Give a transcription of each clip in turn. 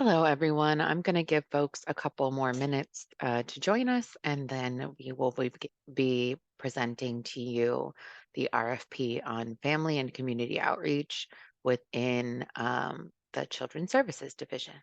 Hello, everyone. I'm going to give folks a couple more minutes to join us, and then we will be presenting to you the RFP on family and community outreach within the Children's Services Division.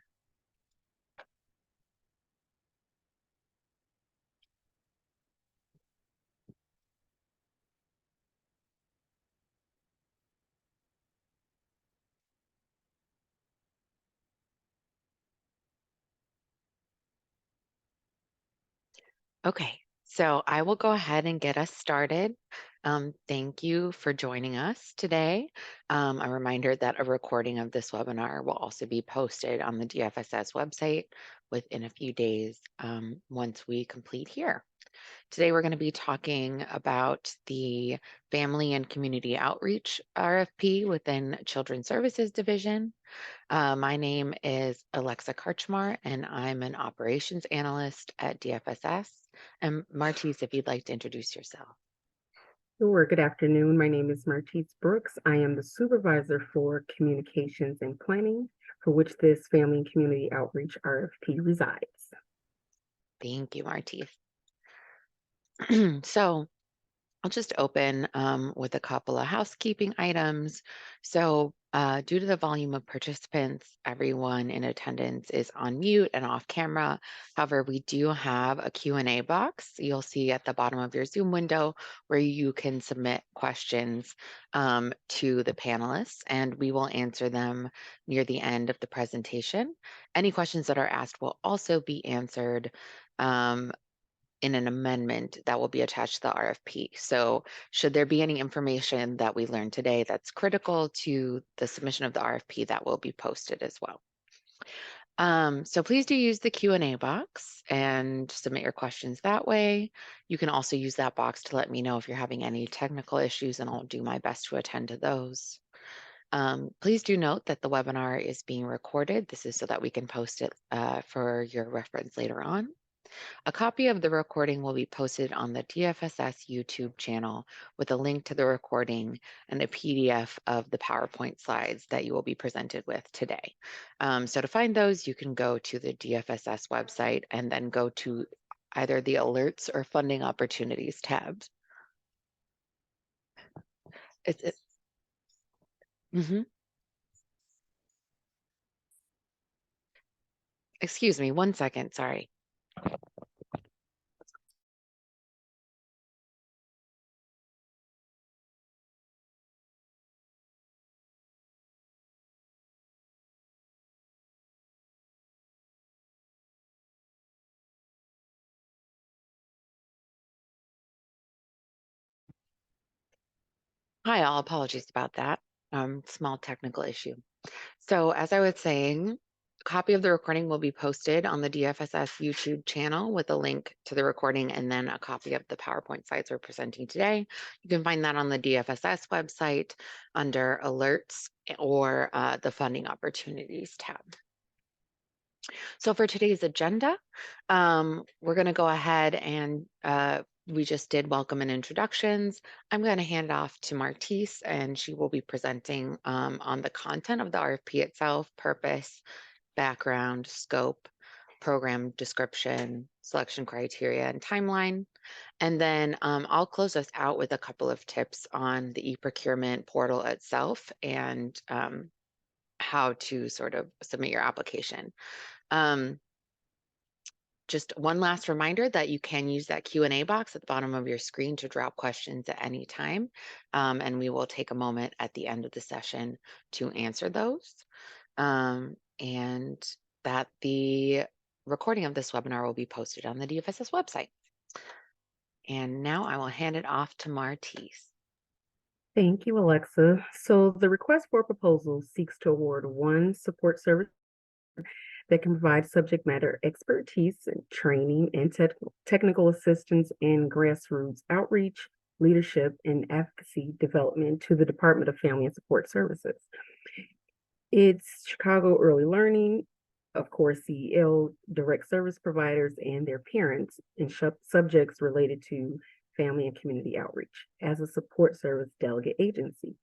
Okay, so I will go ahead and get us started. Thank you for joining us today. A reminder that a recording of this webinar will also be posted on the DFSS website within a few days once we complete here. Today, we're going to be talking about the Family and Community Outreach RFP within Children's Services Division. My name is Alexa Karchmar, and I'm an operations analyst at DFSS. And Martise, if you'd like to introduce yourself. Sure. Good afternoon. My name is Martise Brooks. I am the supervisor for communications and planning, for which this Family and Community Outreach RFP resides. Thank you, Martise. So I'll just open with a couple of housekeeping items. So due to the volume of participants, everyone in attendance is on mute and off camera. However, we do have a Q&A box you'll see at the bottom of your Zoom window where you can submit questions to the panelists, and we will answer them near the end of the presentation. Any questions that are asked will also be answered in an amendment that will be attached to the RFP. So should there be any information that we learned today that's critical to the submission of the RFP, that will be posted as well. So please do use the Q&A box and submit your questions that way. You can also use that box to let me know if you're having any technical issues, and I'll do my best to attend to those. Please do note that the webinar is being recorded. This is so that we can post it for your reference later on. A copy of the recording will be posted on the DFSS YouTube channel with a link to the recording and a PDF of the PowerPoint slides that you will be presented with today. So to find those, you can go to the DFSS website and then go to either the alerts or funding opportunities tabs. Excuse me, 1 second, sorry. Hi, all. Apologies about that. Small technical issue. So as I was saying, a copy of the recording will be posted on the DFSS YouTube channel with a link to the recording and then a copy of the PowerPoint slides we're presenting today. You can find that on the DFSS website under alerts or the funding opportunities tab. So for today's agenda, we're going to go ahead and we just did welcome and introductions. I'm going to hand it off to Martise, and she will be presenting on the content of the RFP itself, purpose, background, scope, program description, selection criteria, and timeline. And then I'll close us out with a couple of tips on the e-procurement portal itself and how to sort of submit your application. Just one last reminder that you can use that Q&A box at the bottom of your screen to drop questions at any time. And we will take a moment at the end of the session to answer those. And that the recording of this webinar will be posted on the DFSS website. And now I will hand it off to Martise. Thank you, Alexa. So the request for proposal seeks to award one support service that can provide subject matter expertise and training and technical assistance in grassroots outreach, leadership, and advocacy development to the Department of Family and Support Services. It's Chicago Early Learning, of course, CEL, direct service providers and their parents, and subjects related to family and community outreach as a support service delegate agency.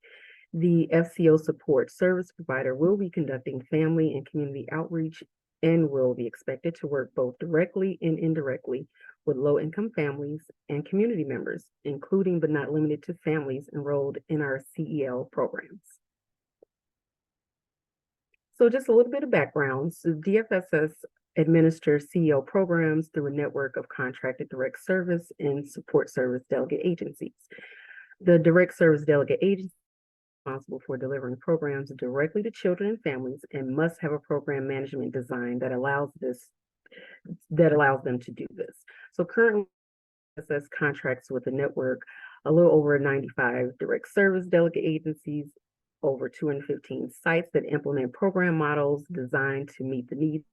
The FCO support service provider will be conducting family and community outreach and will be expected to work both directly and indirectly with low-income families and community members, including but not limited to families enrolled in our CEL programs. So just a little bit of background. So DFSS administers CEL programs through a network of contracted direct service and support service delegate agencies. The direct service delegate agency responsible for delivering programs directly to children and families and must have a program management design that allows them to do this. So currently, DFSS contracts with the network a little over 95 direct service delegate agencies, over 215 sites that implement program models designed to meet the needs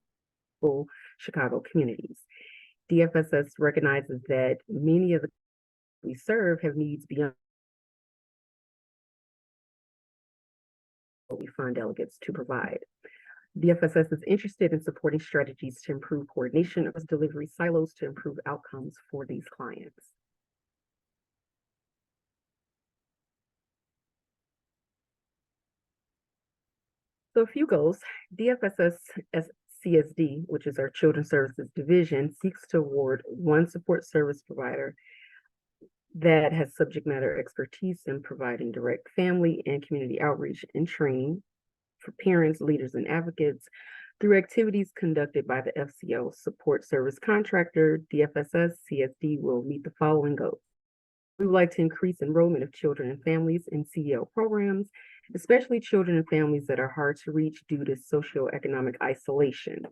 of Chicago communities. DFSS recognizes that many of the we serve have needs beyond what we fund delegates to provide. DFSS is interested in supporting strategies to improve coordination of delivery silos to improve outcomes for these clients. So a few goals. DFSS CSD, which is our Children's Services Division, seeks to award one support service provider that has subject matter expertise in providing direct family and community outreach and training for parents, leaders, and advocates through activities conducted by the FCO support service contractor. DFSS CSD will meet the following goals. We would like to increase enrollment of children and families in CEL programs, especially children and families that are hard to reach due to socioeconomic isolation.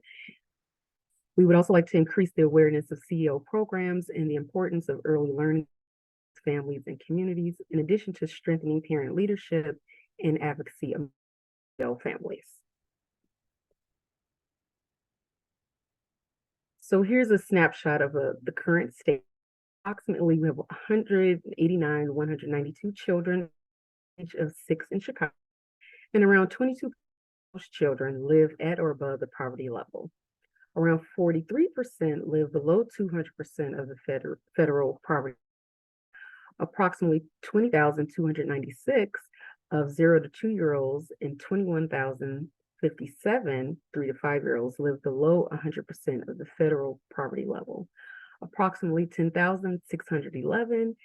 We would also like to increase the awareness of CEL programs and the importance of early learning families and communities, in addition to strengthening parent leadership and advocacy of CEL families. So here's a snapshot of the current state. Approximately, we have 192 children, age of 6 in Chicago, and around 22 children live at or above the poverty level. Around 43% live below 200% of the federal poverty. Approximately 20,296 of 0 to 2-year-olds and 21,057 3 to 5-year-olds live below 100% of the federal poverty level. Approximately 10,611.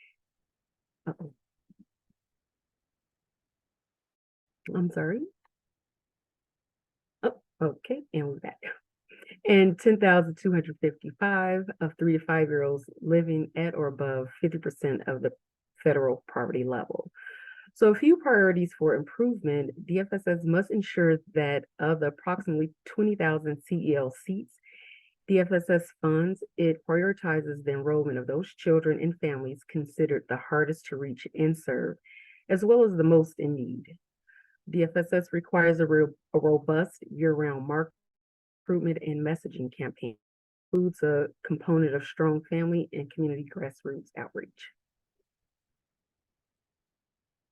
I'm sorry. Oh, okay, and we're back. And 10,255 of 3 to 5-year-olds living at or above 50% of the federal poverty level. So a few priorities for improvement. DFSS must ensure that of the approximately 20,000 CEL seats DFSS funds, it prioritizes the enrollment of those children and families considered the hardest to reach and serve, as well as the most in need. DFSS requires a robust year-round market recruitment and messaging campaign, includes a component of strong family and community grassroots outreach.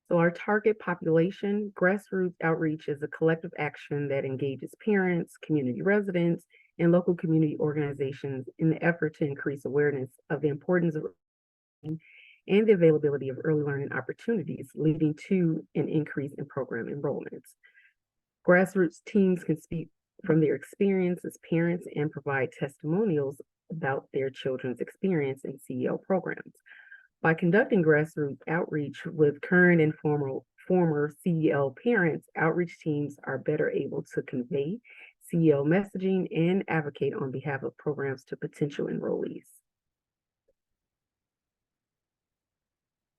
So our target population, grassroots outreach is a collective action that engages parents, community residents, and local community organizations in the effort to increase awareness of the importance of and the availability of early learning opportunities, leading to an increase in program enrollments. Grassroots teams can speak from their experience as parents and provide testimonials about their children's experience in CEL programs. By conducting grassroots outreach with current and former CEL parents, outreach teams are better able to convey CEL messaging and advocate on behalf of programs to potential enrollees.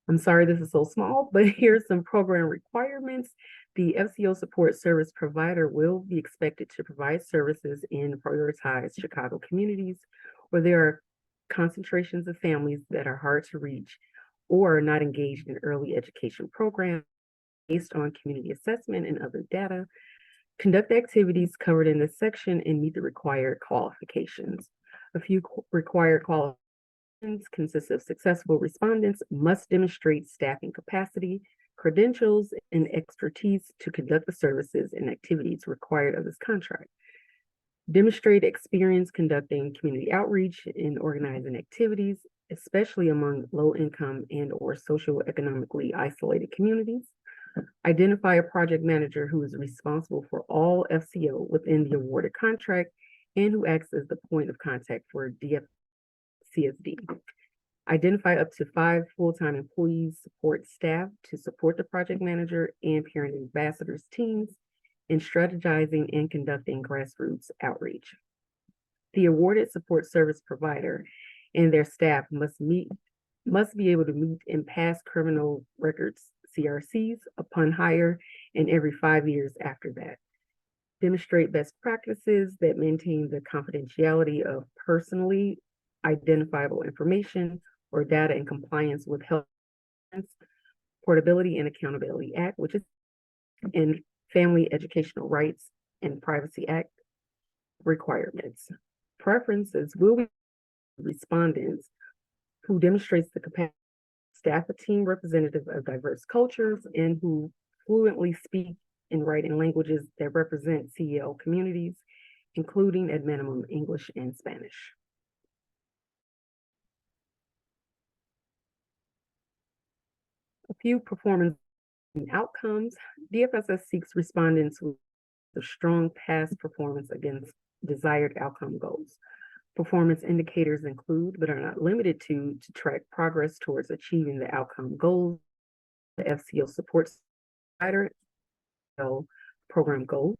I'm sorry this is so small, but here's some program requirements. The FCO support service provider will be expected to provide services in prioritized Chicago communities where there are concentrations of families that are hard to reach or not engaged in early education programs based on community assessment and other data. Conduct activities covered in this section and meet the required qualifications. A few required qualifications consist of successful respondents must demonstrate staffing capacity, credentials, and expertise to conduct the services and activities required of this contract. Demonstrate experience conducting community outreach and organizing activities, especially among low-income and or socioeconomically isolated communities. Identify a project manager who is responsible for all FCO within the awarded contract and who acts as the point of contact for DFCSD. Identify up to 5 full-time employees, support staff to support the project manager and parent ambassadors teams in strategizing and conducting grassroots outreach. The awarded support service provider and their staff must be able to meet and pass criminal records CRCs upon hire and every 5 years after that. Demonstrate best practices that maintain the confidentiality of personally identifiable information or data in compliance with Health Portability and Accountability Act, which is in Family Educational Rights and Privacy Act requirements. Preferences will be respondents who demonstrates the capacity to staff a team representative of diverse cultures and who fluently speak and write in languages that represent CEL communities, including at minimum English and Spanish. A few performance outcomes. DFSS seeks respondents with a strong past performance against desired outcome goals. Performance indicators include, but are not limited to track progress towards achieving the outcome goals, the FCO supports program goals.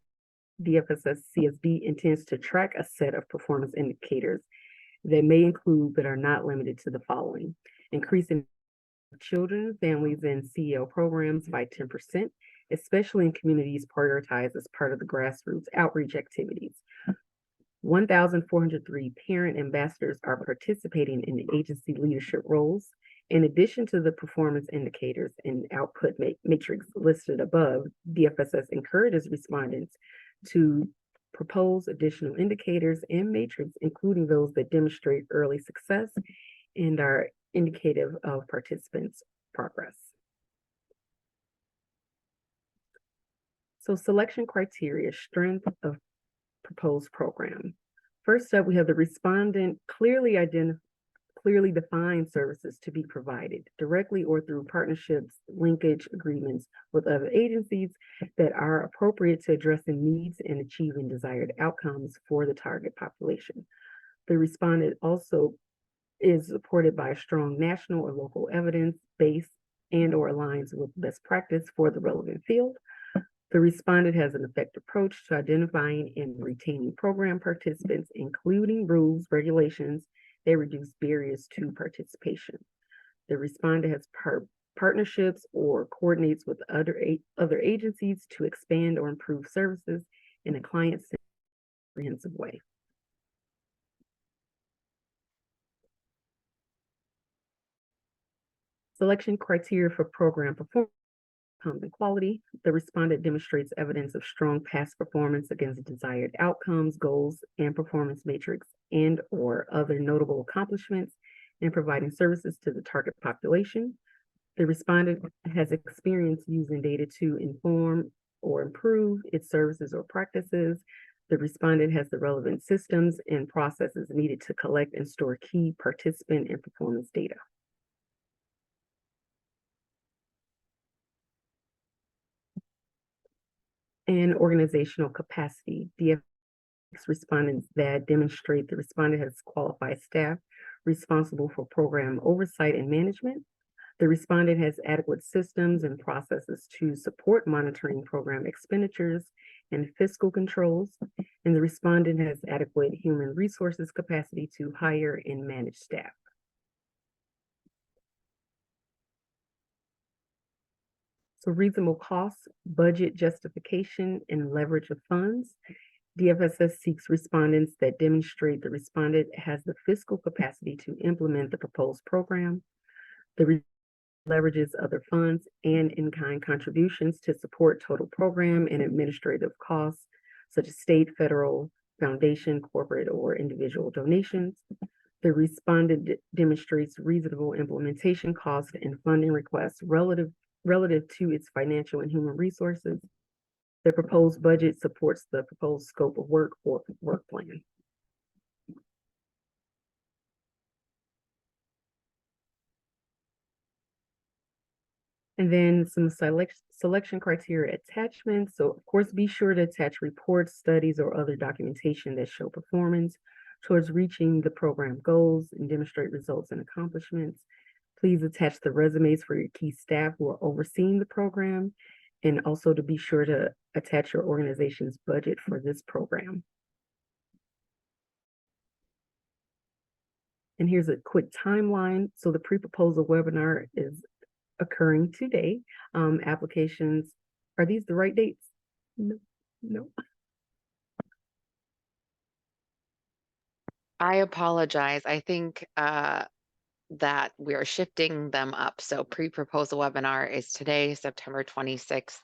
DFSS CSB intends to track a set of performance indicators that may include, but are not limited to the following: increasing children, families, and CEL programs by 10%, especially in communities prioritized as part of the grassroots outreach activities. 1,403 parent ambassadors are participating in the agency leadership roles. In addition to the performance indicators and output matrix listed above, DFSS encourages respondents to propose additional indicators and matrix, including those that demonstrate early success and are indicative of participants' progress. So selection criteria, strength of proposed program. First up, we have the respondent clearly defined services to be provided directly or through partnerships, linkage agreements with other agencies that are appropriate to addressing needs and achieving desired outcomes for the target population. The respondent also is supported by a strong national or local evidence base and or aligns with best practice for the relevant field. The respondent has an effective approach to identifying and retaining program participants, including rules, regulations that reduce barriers to participation. The respondent has partnerships or coordinates with other agencies to expand or improve services in a client-centered, comprehensive way. Selection criteria for program performance and quality. The respondent demonstrates evidence of strong past performance against desired outcomes, goals, and performance matrix, and or other notable accomplishments in providing services to the target population. The respondent has experience using data to inform or improve its services or practices. The respondent has the relevant systems and processes needed to collect and store key participant and performance data. And organizational capacity. DFS respondents that demonstrate the respondent has qualified staff responsible for program oversight and management. The respondent has adequate systems and processes to support monitoring program expenditures and fiscal controls. And the respondent has adequate human resources capacity to hire and manage staff. So reasonable costs, budget justification, and leverage of funds. DFSS seeks respondents that demonstrate the respondent has the fiscal capacity to implement the proposed program. The leverages other funds and in-kind contributions to support total program and administrative costs, such as state, federal, foundation, corporate, or individual donations. The respondent demonstrates reasonable implementation costs and funding requests relative to its financial and human resources. The proposed budget supports the proposed scope of work or work plan. And then some selection criteria attachments. So, of course, be sure to attach reports, studies, or other documentation that show performance towards reaching the program goals and demonstrate results and accomplishments. Please attach the resumes for your key staff who are overseeing the program, and also to be sure to attach your organization's budget for this program. And here's a quick timeline. So the pre-proposal webinar is occurring today. Applications, are these the right dates? No, no. I apologize. I think that we are shifting them up. So pre-proposal webinar is today, September 26th.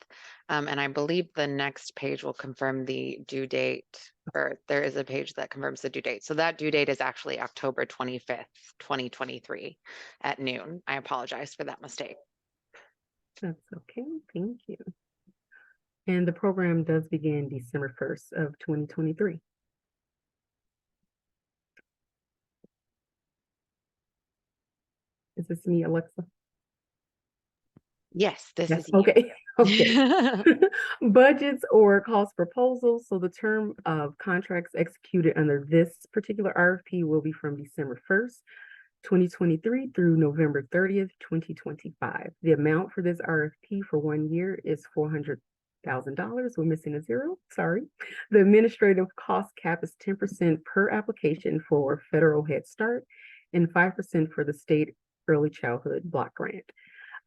And I believe the next page will confirm the due date, or there is a page that confirms the due date. So that due date is actually October 25th, 2023 at noon. I apologize for that mistake. That's okay, thank you. And the program does begin December 1st of 2023. Is this me, Alexa? Yes, this Yes, is you. okay, okay. Budgets or cost proposals. So the term of contracts executed under this particular RFP will be from December 1st, 2023 through November 30th, 2025. The amount for this RFP for 1 year is $400,000. We're missing a zero, sorry. The administrative cost cap is 10% per application for federal Head Start and 5% for the state early childhood block grant.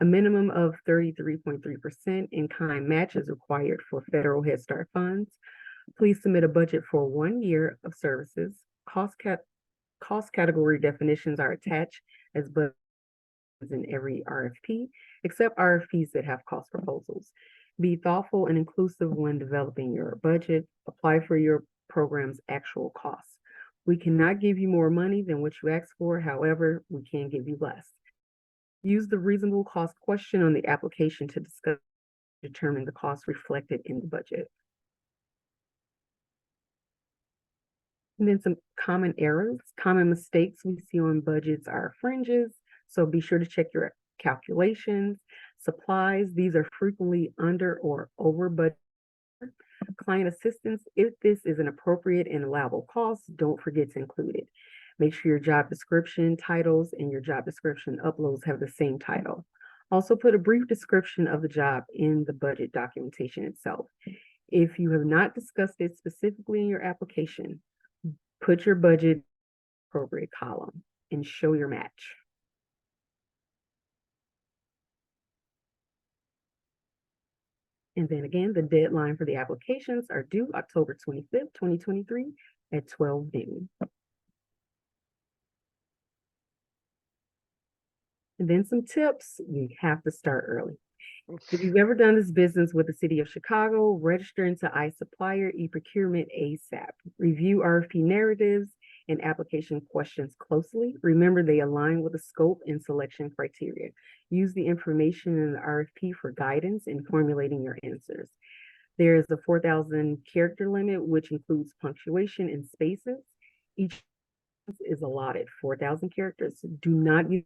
A minimum of 33.3% in kind match is required for federal Head Start funds. Please submit a budget for 1 year of services. Cost category definitions are attached as budgets in every RFP, except RFPs that have cost proposals. Be thoughtful and inclusive when developing your budget. Apply for your program's actual costs. We cannot give you more money than what you asked for. However, we can give you less. Use the reasonable cost question on the application to determine the cost reflected in the budget. And then some common errors, common mistakes we see on budgets are fringes. So be sure to check your calculations. Supplies, these are frequently under or over budget. Client assistance, if this is an appropriate and allowable cost, don't forget to include it. Make sure your job description titles and your job description uploads have the same title. Also put a brief description of the job in the budget documentation itself. If you have not discussed it specifically in your application, put your budget appropriate column and show your match. And then again, the deadline for the applications are due October 25th, 2023 at 12 noon. And then some tips, you have to start early. If you've ever done this business with the city of Chicago, register into iSupplier e-procurement ASAP. Review RFP narratives and application questions closely. Remember, they align with the scope and selection criteria. Use the information in the RFP for guidance in formulating your answers. There is a 4,000 character limit, which includes punctuation and spaces. Each is allotted 4,000 characters. Do not use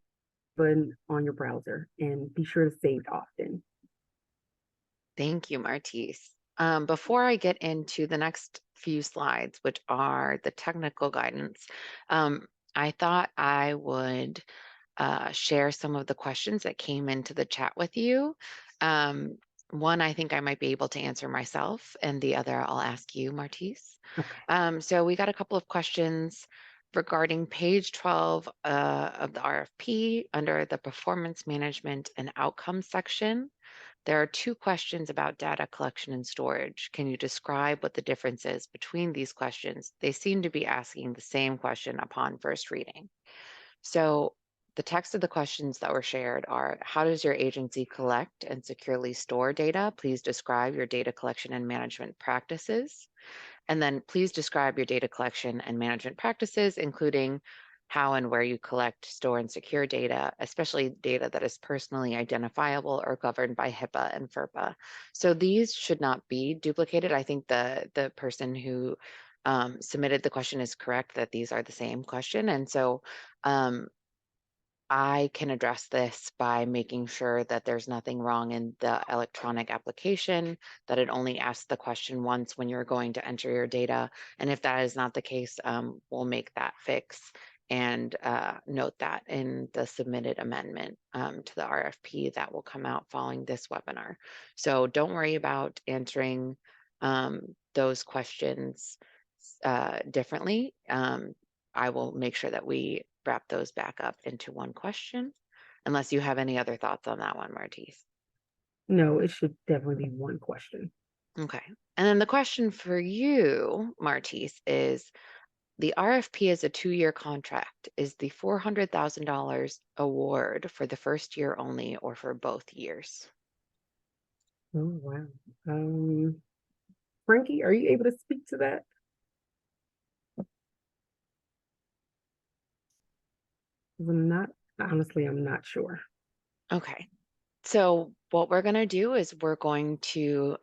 button on your browser and be sure to save often. Thank you, Martise. Before I get into the next few slides, which are the technical guidance, I thought I would share some of the questions that came into the chat with you. One, I think I might be able to answer myself, and the other I'll ask you, Martise. Okay. So we got a couple of questions regarding page 12 of the RFP under the performance management and outcomes section. There are two questions about data collection and storage. Can you describe what the difference is between these questions? They seem to be asking the same question upon first reading. So the text of the questions that were shared are, how does your agency collect and securely store data? Please describe your data collection and management practices. And then please describe your data collection and management practices, including how and where you collect, store, and secure data, especially data that is personally identifiable or governed by HIPAA and FERPA. So these should not be duplicated. I think the person who submitted the question is correct that these are the same question. And so I can address this by making sure that there's nothing wrong in the electronic application, that it only asks the question once when you're going to enter your data. And if that is not the case, we'll make that fix and note that in the submitted amendment to the RFP that will come out following this webinar. So don't worry about answering those questions differently. I will make sure that we wrap those back up into one question, unless you have any other thoughts on that one, Martise. No, it should definitely be one question. Okay. And then the question for you, Martise, is the RFP is a 2-year contract. Is the $400,000 award for the first year only or for both years? Oh, wow. Frankie, are you able to speak to that? I'm not sure. Okay. So what we're going to do is we're going to,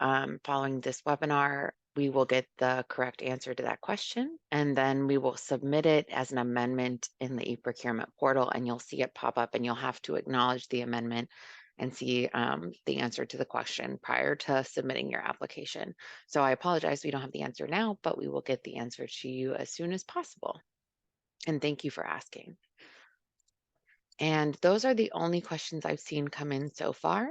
following this webinar, we will get the correct answer to that question, and then we will submit it as an amendment in the e-procurement portal, and you'll see it pop up, and you'll have to acknowledge the amendment and see the answer to the question prior to submitting your application. So I apologize, we don't have the answer now, but we will get the answer to you as soon as possible. And thank you for asking. And those are the only questions I've seen come in so far.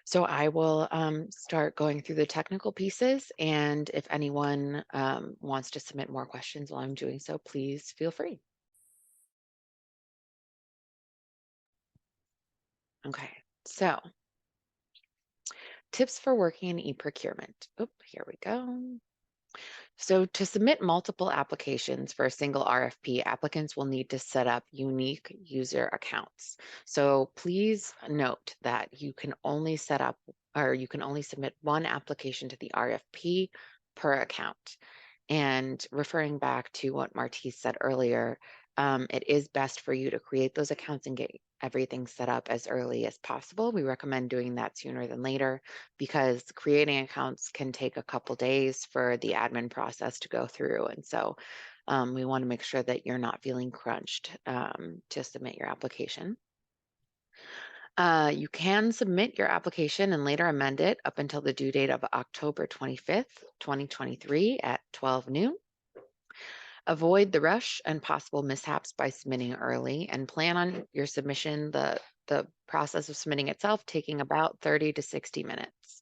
So I will start going through the technical pieces, and if anyone wants to submit more questions while I'm doing so, please feel free. Okay, so tips for working in e-procurement. Oh, here we go. So to submit multiple applications for a single RFP, applicants will need to set up unique user accounts. So please note that you can only set up or you can only submit one application to the RFP per account. And referring back to what Martise said earlier, it is best for you to create those accounts and get everything set up as early as possible. We recommend doing that sooner than later because creating accounts can take a couple days for the admin process to go through. And so we want to make sure that you're not feeling crunched to submit your application. You can submit your application and later amend it up until the due date of October 25th, 2023 at 12 noon. Avoid the rush and possible mishaps by submitting early and plan on your submission, the process of submitting itself taking about 30 to 60 minutes.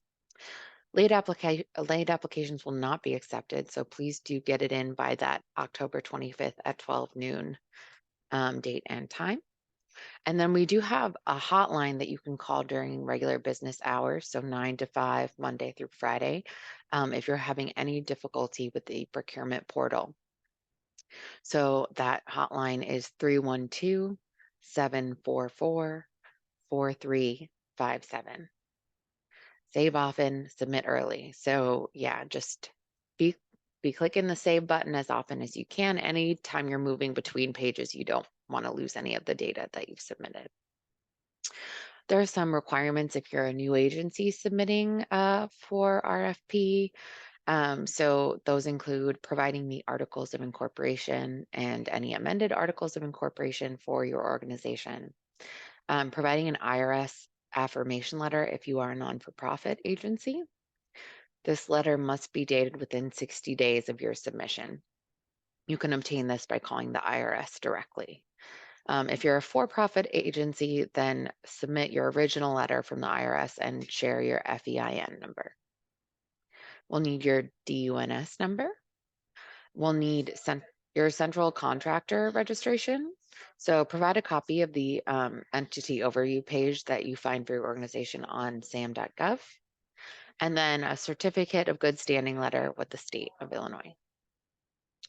Late applications will not be accepted, so please do get it in by that October 25th at 12 noon date and time. And then we do have a hotline that you can call during regular business hours, so 9 to 5, Monday through Friday, if you're having any difficulty with the procurement portal. So that hotline is 312-744-4357. Save often, submit early. So yeah, just be clicking the save button as often as you can. Anytime you're moving between pages, you don't want to lose any of the data that you've submitted. There are some requirements if you're a new agency submitting for RFP. So those include providing the articles of incorporation and any amended articles of incorporation for your organization. Providing an IRS affirmation letter if you are a non-for-profit agency. This letter must be dated within 60 days of your submission. You can obtain this by calling the IRS directly. If you're a for-profit agency, then submit your original letter from the IRS and share your FEIN number. We'll need your DUNS number. We'll need your central contractor registration. So provide a copy of the entity overview page that you find for your organization on sam.gov. And then a certificate of good standing letter with the state of Illinois.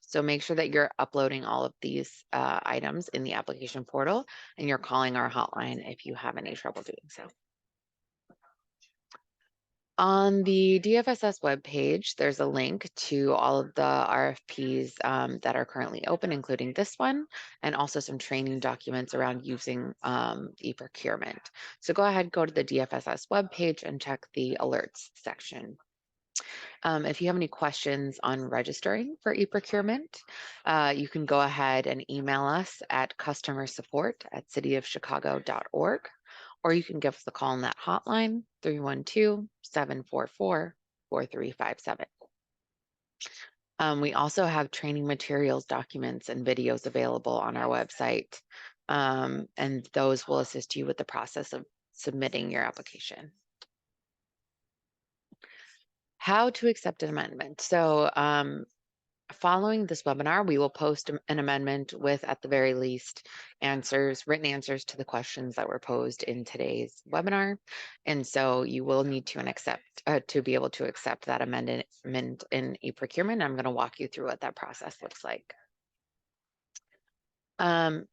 So make sure that you're uploading all of these items in the application portal and you're calling our hotline if you have any trouble doing so. On the DFSS webpage, there's a link to all of the RFPs that are currently open, including this one, and also some training documents around using e-procurement. So go ahead, go to the DFSS webpage and check the alerts section. If you have any questions on registering for e-procurement, you can go ahead and email us at customersupport@cityofchicago.org, or you can give us a call on that hotline, 312-744-4357. We also have training materials, documents, and videos available on our website, and those will assist you with the process of submitting your application. How to accept an amendment. So following this webinar, we will post an amendment with, at the very least, written answers to the questions that were posed in today's webinar. And so you will need to be able to accept that amendment in e-procurement. I'm going to walk you through what that process looks like.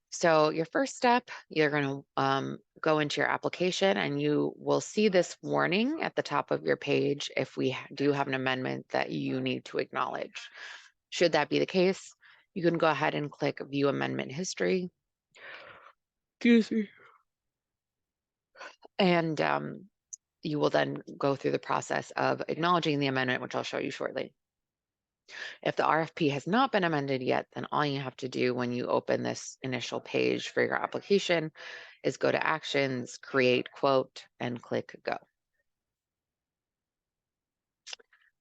So your first step, you're going to go into your application, and you will see this warning at the top of your page if we do have an amendment that you need to acknowledge. Should that be the case, you can go ahead and click View Amendment History. Excuse me. And you will then go through the process of acknowledging the amendment, which I'll show you shortly. If the RFP has not been amended yet, then all you have to do when you open this initial page for your application is go to Actions, Create Quote, and click Go.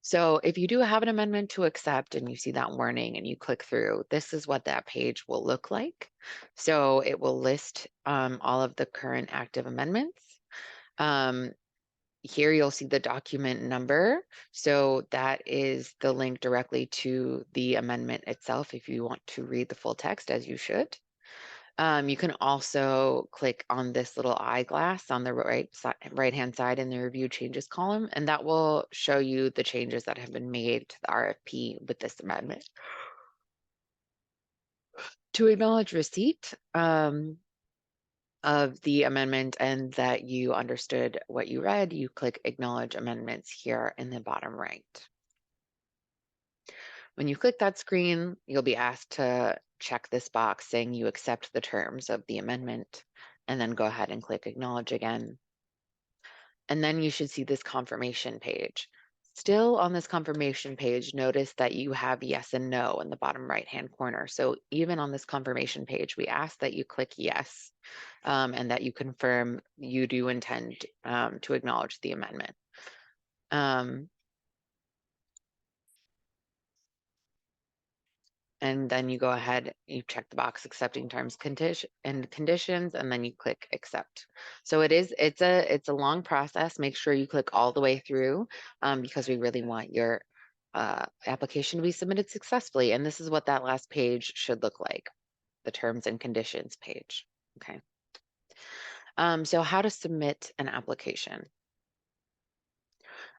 So if you do have an amendment to accept and you see that warning and you click through, this is what that page will look like. So it will list all of the current active amendments. Here you'll see the document number. So that is the link directly to the amendment itself if you want to read the full text, as you should. You can also click on this little eyeglass on the right-hand side in the review changes column, and that will show you the changes that have been made to the RFP with this amendment. To acknowledge receipt of the amendment and that you understood what you read, you click Acknowledge Amendments here in the bottom right. When you click that screen, you'll be asked to check this box saying you accept the terms of the amendment, and then go ahead and click Acknowledge again. And then you should see this confirmation page. Still on this confirmation page, notice that you have yes and no in the bottom right-hand corner. So even on this confirmation page, we ask that you click yes, and that you confirm you do intend to acknowledge the amendment. And then you go ahead, you check the box accepting terms and conditions, and then you click accept. So it's a long process. Make sure you click all the way through, because we really want your application to be submitted successfully. And this is what that last page should look like, the terms and conditions page. Okay. So how to submit an application.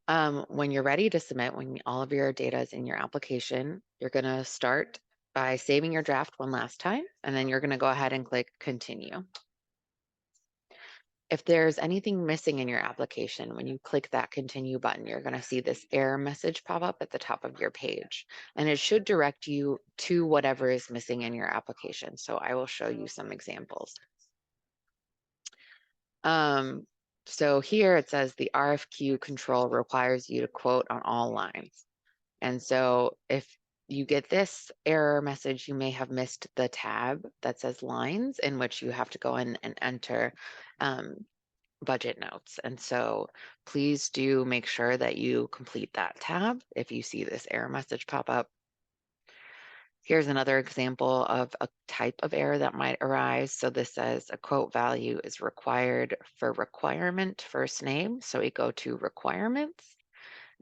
When you're ready to submit, when all of your data is in your application, you're going to start by saving your draft one last time, and then you're going to go ahead and click Continue. If there's anything missing in your application, when you click that Continue button, you're going to see this error message pop up at the top of your page, and it should direct you to whatever is missing in your application. So I will show you some examples. So here it says the RFQ control requires you to quote on all lines. And so if you get this error message, you may have missed the tab that says lines, in which you have to go in and enter budget notes. And so please do make sure that you complete that tab if you see this error message pop up. Here's another example of a type of error that might arise. So this says a quote value is required for requirement first name. So we go to requirements,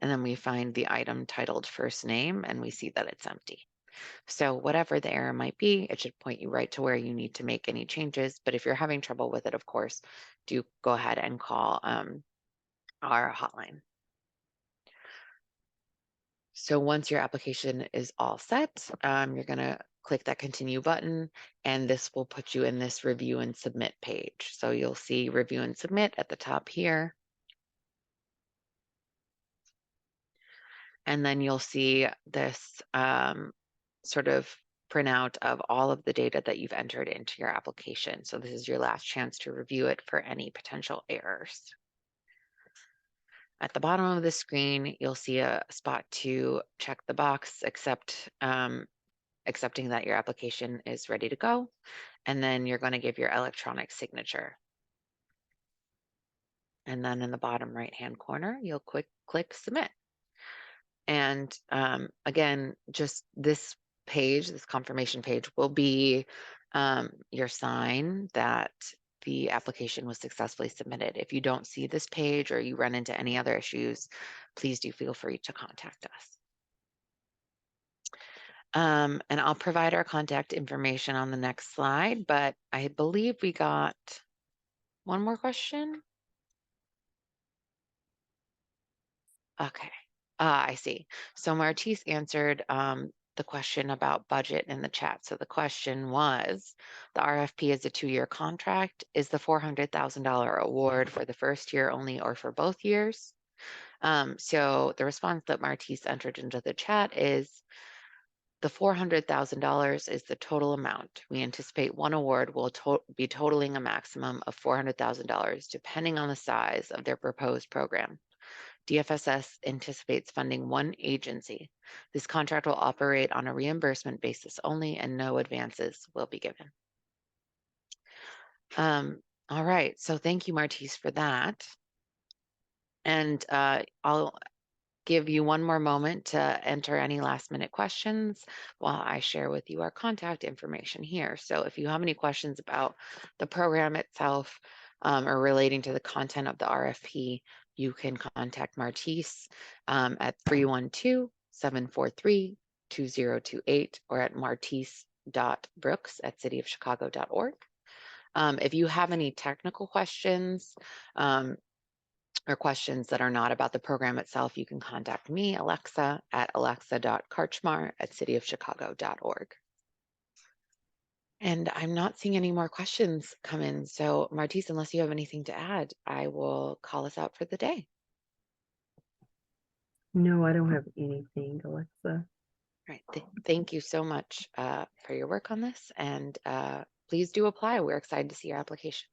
and then we find the item titled first name, and we see that it's empty. So whatever the error might be, it should point you right to where you need to make any changes. But if you're having trouble with it, of course, do go ahead and call our hotline. So once your application is all set, you're going to click that continue button, and this will put you in this review and submit page. So you'll see review and submit at the top here. And then you'll see this sort of printout of all of the data that you've entered into your application. So this is your last chance to review it for any potential errors. At the bottom of the screen, you'll see a spot to check the box, accepting that your application is ready to go. And then you're going to give your electronic signature. And then in the bottom right-hand corner, you'll click submit. And again, just this page, this confirmation page will be your sign that the application was successfully submitted. If you don't see this page or you run into any other issues, please do feel free to contact us. And I'll provide our contact information on the next slide, but I believe we got one more question. Okay. I see. So Martise answered the question about budget in the chat. So the question was, the RFP is a 2-year contract. Is the $400,000 award for the first year only or for both years? So the response that Martise entered into the chat is, the $400,000 is the total amount. We anticipate one award will be totaling a maximum of $400,000, depending on the size of their proposed program. DFSS anticipates funding one agency. This contract will operate on a reimbursement basis only, and no advances will be given. All right, so thank you, Martise, for that. And I'll give you one more moment to enter any last minute questions while I share with you our contact information here. So if you have any questions about the program itself or relating to the content of the RFP, you can contact Martise at 312-743-2028 or at martise.brooks@cityofchicago.org. If you have any technical questions, or questions that are not about the program itself, you can contact me, Alexa, at alexa.karchmar@cityofchicago.org. And I'm not seeing any more questions come in. So Martise, unless you have anything to add, I will call us out for the day. No, I don't have anything, Alexa. All right. Thank you so much for your work on this. And please do apply. We're excited to see your application.